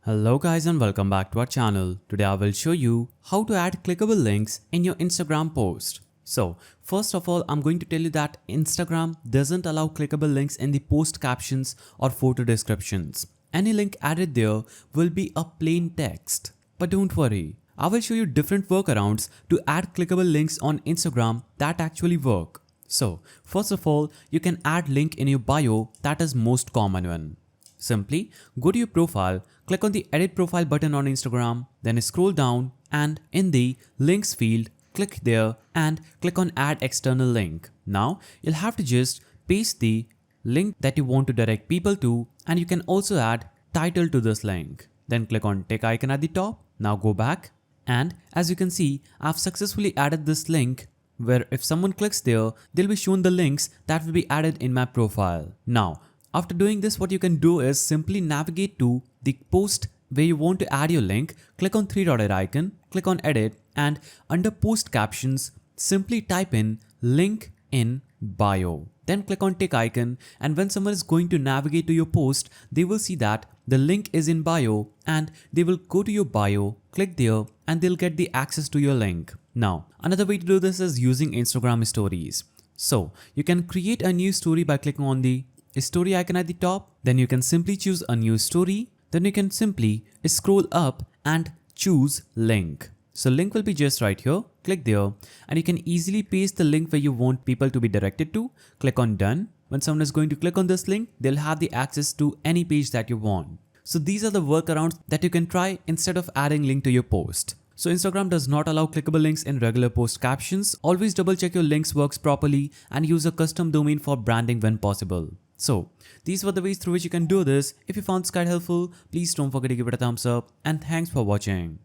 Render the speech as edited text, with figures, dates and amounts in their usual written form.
Hello guys and welcome back to our channel. Today I will show you how to add clickable links in your Instagram post. So first of all, I'm going to tell you that Instagram doesn't allow clickable links in the post captions or photo descriptions. Any link added there will be a plain text. But don't worry, I will show you different workarounds to add clickable links on Instagram that actually work. So first of all, you can add link in your bio, that is most common one. Simply go to your profile, click on the edit profile button on Instagram, then scroll down and in the links field, click there and click on add external link. Now you'll have to just paste the link that you want to direct people to, and you can also add title to this link. Then click on tick icon at the top. Now go back and as you can see, I've successfully added this link where if someone clicks there, they'll be shown the links that will be added in my profile. Now, after doing this, what you can do is simply navigate to the post where you want to add your link, click on three-dotted icon, click on edit, and under post captions, simply type in link in bio. Then click on tick icon, and when someone is going to navigate to your post, they will see that the link is in bio and they will go to your bio, click there, and they'll get the access to your link. Now, another way to do this is using Instagram stories. So you can create a new story by clicking on the story icon at the top. Then you can simply choose a new story. Then you can simply scroll up and choose link. So link will be just right here. Click there and you can easily paste the link where you want people to be directed to. Click on done. When someone is going to click on this link, they'll have the access to any page that you want. So these are the workarounds that you can try instead of adding link to your post. So Instagram does not allow clickable links in regular post captions. Always double check your links works properly and use a custom domain for branding when possible. So these were the ways through which you can do this. If you found this guide helpful, please don't forget to give it a thumbs up and thanks for watching.